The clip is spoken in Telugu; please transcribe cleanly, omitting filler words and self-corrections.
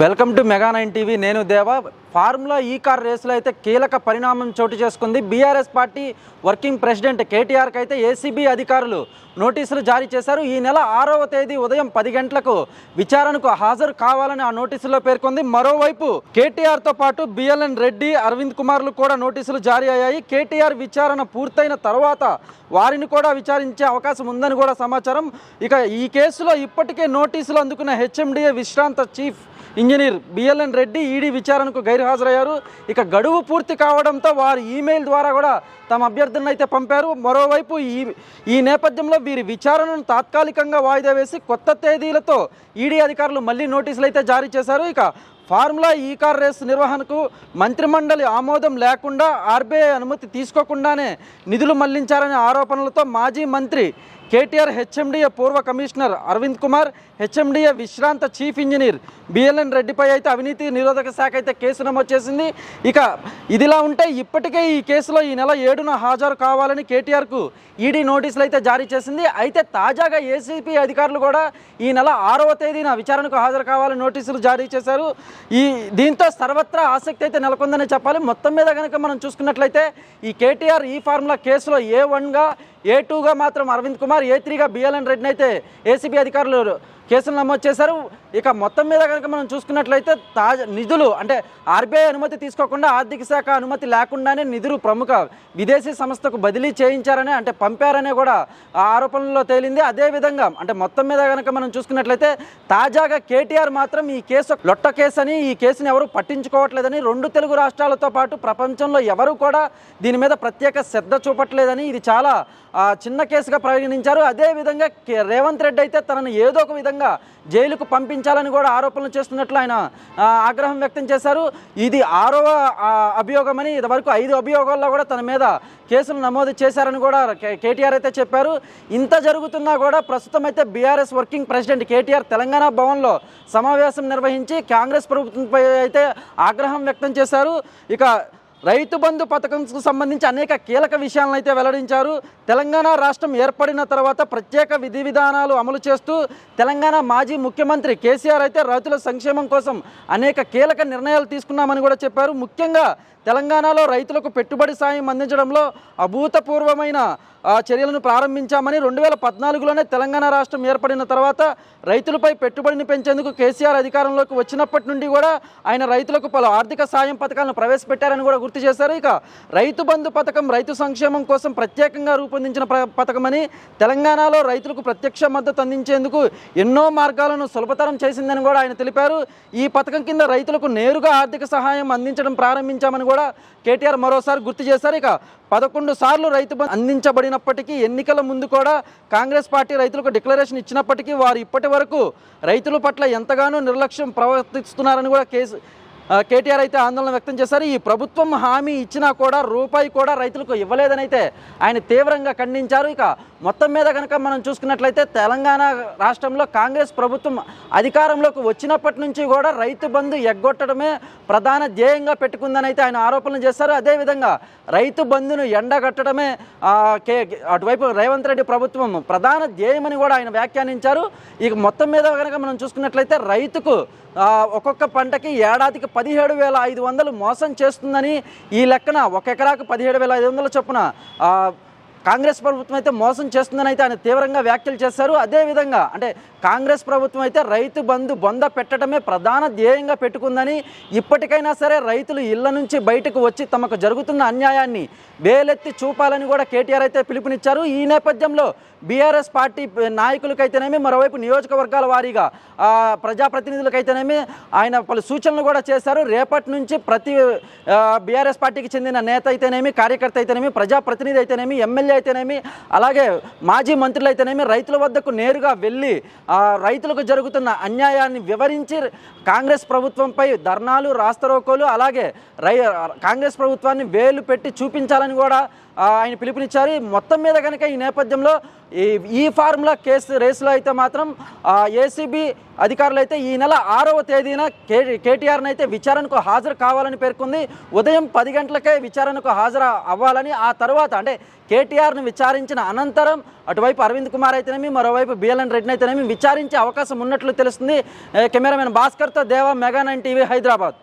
Welcome to మెగా9 TV. నేను దేవా. ఫార్ములా ఈ కార్ రేసులో అయితే కీలక పరిణామం చోటు చేసుకుంది. బీఆర్ఎస్ పార్టీ వర్కింగ్ ప్రెసిడెంట్ కేటీఆర్కి అయితే ఏసీబీ అధికారులు నోటీసులు జారీ చేశారు. ఈ నెల 6వ తేదీ ఉదయం 10 గంటలకు విచారణకు హాజరు కావాలని ఆ నోటీసులో పేర్కొంది. మరోవైపు కేటీఆర్తో పాటు బిఎల్ఎన్ రెడ్డి, అరవింద్ కుమార్లు కూడా నోటీసులు జారీ అయ్యాయి. కేటీఆర్ విచారణ పూర్తయిన తర్వాత వారిని కూడా విచారించే అవకాశం ఉందని కూడా సమాచారం. ఇక ఈ కేసులో ఇప్పటికే నోటీసులు అందుకున్న హెచ్ఎండిఏ విశ్రాంత chief engineer BLN Reddy ED విచారణకు గైర్హాజరయ్యారు. ఇక గడువు పూర్తి కావడంతో వారు ఈమెయిల్ ద్వారా కూడా తమ అభ్యర్థులను అయితే పంపారు. మరోవైపు ఈ నేపథ్యంలో వీరి విచారణను తాత్కాలికంగా వాయిదా వేసి కొత్త తేదీలతో ఈడీ అధికారులు మళ్ళీ నోటీసులు అయితే జారీ చేశారు. ఇక ఫార్ములా ఈ కార్ రేసు నిర్వహణకు మంత్రిమండలి ఆమోదం లేకుండా ఆర్బీఐ అనుమతి తీసుకోకుండానే నిధులు మళ్లించారనే ఆరోపణలతో మాజీ మంత్రి కేటీఆర్, హెచ్ఎండిఏ పూర్వ కమిషనర్ అరవింద్ కుమార్, హెచ్ఎండిఏ విశ్రాంత చీఫ్ ఇంజనీర్ బిఎల్ఎన్ రెడ్డిపై అయితే అవినీతి నిరోధక శాఖ అయితే కేసు నమోదు చేసింది. ఇక ఇదిలా ఉంటే ఇప్పటికే ఈ కేసులో ఈ నెల 7న హాజరు కావాలని కేటీఆర్కు ఈడీ నోటీసులు అయితే జారీ చేసింది. అయితే తాజాగా ఏసీబీ అధికారులు కూడా ఈ నెల 6వ తేదీన విచారణకు హాజరు కావాలని నోటీసులు జారీ చేశారు. దీంతో సర్వత్రా ఆసక్తి అయితే నెలకొందని చెప్పాలి. మొత్తం మీద కనుక మనం చూసుకున్నట్లయితే ఈ కేటీఆర్ ఈ ఫార్ములా కేసులో A1గా, A2గా మాత్రం అరవింద్ కుమార్, A3గా బిఎల్ఎన్ రెడ్డిని అయితే ఏసీబీ అధికారులు కేసులు నమోదు చేశారు. ఇక మొత్తం మీద కనుక మనం చూసుకున్నట్లయితే నిధులు అంటే ఆర్బీఐ అనుమతి తీసుకోకుండా, ఆర్థిక శాఖ అనుమతి లేకుండానే నిధులు ప్రముఖ విదేశీ సంస్థకు బదిలీ చేయించారని అంటే పంపారనే కూడా ఆ ఆరోపణలో తేలింది. అదేవిధంగా అంటే మొత్తం మీద కనుక మనం చూసుకున్నట్లయితే తాజాగా కేటీఆర్ మాత్రం ఈ కేసు లొట్ట కేసు అని, ఈ కేసుని ఎవరు పట్టించుకోవట్లేదని, 2 తెలుగు రాష్ట్రాలతో పాటు ప్రపంచంలో ఎవరు కూడా దీని మీద ప్రత్యేక శ్రద్ధ చూపట్లేదని, ఇది చాలా చిన్న కేసుగా పరిగణించారు. అదేవిధంగా రేవంత్ రెడ్డి అయితే తనను ఏదో ఒక విధంగా జైలుకు పంపించాలని కూడా ఆరోపణలు చేస్తున్నట్లు ఆయన ఆగ్రహం వ్యక్తం చేశారు. ఇది 6వ అభియోగమని, ఇదివరకు 5 అభియోగాల్లో కూడా తన మీద కేసులు నమోదు చేశారని కూడా కేటీఆర్ అయితే చెప్పారు. ఇంత జరుగుతున్నా కూడా ప్రస్తుతం అయితే BRS working president KTR Telangana భవన్లో సమావేశం నిర్వహించి కాంగ్రెస్ ప్రభుత్వంపై అయితే ఆగ్రహం వ్యక్తం చేశారు. ఇక రైతు బంధు పథకంకు సంబంధించి అనేక కీలక విషయాలను అయితే వెల్లడించారు. తెలంగాణ రాష్ట్రం ఏర్పడిన తర్వాత ప్రత్యేక విధి విధానాలు అమలు చేస్తూ తెలంగాణ మాజీ ముఖ్యమంత్రి కేసీఆర్ అయితే రైతుల సంక్షేమం కోసం అనేక కీలక నిర్ణయాలు తీసుకున్నామని కూడా చెప్పారు. ముఖ్యంగా తెలంగాణలో రైతులకు పెట్టుబడి సాయం అందించడంలో అభూతపూర్వమైన చర్యలను ప్రారంభించామని, 2014లోనే తెలంగాణ రాష్ట్రం ఏర్పడిన తర్వాత రైతులపై పెట్టుబడిని పెంచేందుకు కేసీఆర్ అధికారంలోకి వచ్చినప్పటి నుండి కూడా ఆయన రైతులకు పలు ఆర్థిక సాయం పథకాలను ప్రవేశపెట్టారని కూడా గుర్తు చేశారు. ఇక రైతు బంధు పథకం రైతు సంక్షేమం కోసం ప్రత్యేకంగా రూపొందించిన పథకమని, తెలంగాణలో రైతులకు ప్రత్యక్ష మద్దతు అందించేందుకు ఎన్నో మార్గాలను సులభతరం చేసిందని కూడా ఆయన తెలిపారు. ఈ పథకం కింద రైతులకు నేరుగా ఆర్థిక సహాయం అందించడం ప్రారంభించామని కూడా కేటీఆర్ మరోసారి గుర్తు చేశారు. ఇక 11 సార్లు రైతు బంధు అందించబడినప్పటికీ ఎన్నికల ముందు కూడా కాంగ్రెస్ పార్టీ రైతులకు డిక్లరేషన్ ఇచ్చినప్పటికీ వారు ఇప్పటి వరకు రైతుల పట్ల ఎంతగానో నిర్లక్ష్యం ప్రవర్తిస్తున్నారని కూడా కేటీఆర్ అయితే ఆందోళన వ్యక్తం చేశారు. ఈ ప్రభుత్వం హామీ ఇచ్చినా కూడా రూపాయి కూడా రైతులకు ఇవ్వలేదని అయితే ఆయన తీవ్రంగా ఖండించారు. ఇక మొత్తం మీద కనుక మనం చూసుకున్నట్లయితే తెలంగాణ రాష్ట్రంలో కాంగ్రెస్ ప్రభుత్వం అధికారంలోకి వచ్చినప్పటి నుంచి కూడా రైతు బంధు ఎగ్గొట్టడమే ప్రధాన ధ్యేయంగా పెట్టుకుందని అయితే ఆయన ఆరోపణలు చేశారు. అదేవిధంగా రైతు బంధును ఎండగట్టడమే అటువైపు రేవంత్ రెడ్డి ప్రభుత్వం ప్రధాన ధ్యేయమని కూడా ఆయన వ్యాఖ్యానించారు. ఇక మొత్తం మీద కనుక మనం చూసుకున్నట్లయితే రైతుకు ఒక్కొక్క పంటకి ఏడాదికి 17,500 మోసం చేస్తుందని, ఈ లెక్కన 1 ఎకరాకు 17,500 చొప్పున కాంగ్రెస్ ప్రభుత్వం అయితే మోసం చేస్తుందని అయితే ఆయన తీవ్రంగా వ్యాఖ్యలు చేశారు. అదేవిధంగా అంటే కాంగ్రెస్ ప్రభుత్వం అయితే రైతు బంధు బొంద పెట్టడమే ప్రధాన ధ్యేయంగా పెట్టుకుందని, ఇప్పటికైనా సరే రైతులు ఇళ్ల నుంచి బయటకు వచ్చి తమకు జరుగుతున్న అన్యాయాన్ని వేలెత్తి చూపాలని కూడా కేటీఆర్ అయితే పిలుపునిచ్చారు. ఈ నేపథ్యంలో బీఆర్ఎస్ పార్టీ నాయకులకైతేనేమి, మరోవైపు నియోజకవర్గాల వారీగా ప్రజాప్రతినిధులకైతేనేమి ఆయన పలు సూచనలు కూడా చేశారు. రేపటి నుంచి ప్రతి బీఆర్ఎస్ పార్టీకి చెందిన నేత అయితేనేమి, కార్యకర్త అయితేనేమి, ప్రజాప్రతినిధి అయితేనేమి, ఎమ్మెల్యే అయితేనేమి, అలాగే మాజీ మంత్రులు అయితేనేమి రైతుల వద్దకు నేరుగా వెళ్ళి రైతులకు జరుగుతున్న అన్యాయాన్ని వివరించి కాంగ్రెస్ ప్రభుత్వంపై ధర్నాలు, రాస్తారోకోలు, అలాగే కాంగ్రెస్ ప్రభుత్వాన్ని వేలు పెట్టి చూపించాలని కూడా ఆయన పిలుపునిచ్చారు. మొత్తం మీద కనుక ఈ నేపథ్యంలో ఈ ఫార్ములా కేసు రేసులో అయితే మాత్రం ఏసీబీ అధికారులు అయితే ఈ నెల 6వ తేదీన కేటీఆర్ని అయితే విచారణకు హాజరు కావాలని పేర్కొంది. ఉదయం 10 గంటలకే విచారణకు హాజరు అవ్వాలని, ఆ తర్వాత అంటే కేటీఆర్ను విచారించిన అనంతరం అటువైపు అరవింద్ కుమార్ అయితేనేమి, మరోవైపు బిఎల్ఎన్ రెడ్డిని అయితేనేమి విచారించే అవకాశం ఉన్నట్లు తెలుస్తుంది. కెమెరామెన్ భాస్కర్తో దేవా, మెగా 9 టీవీ, హైదరాబాద్.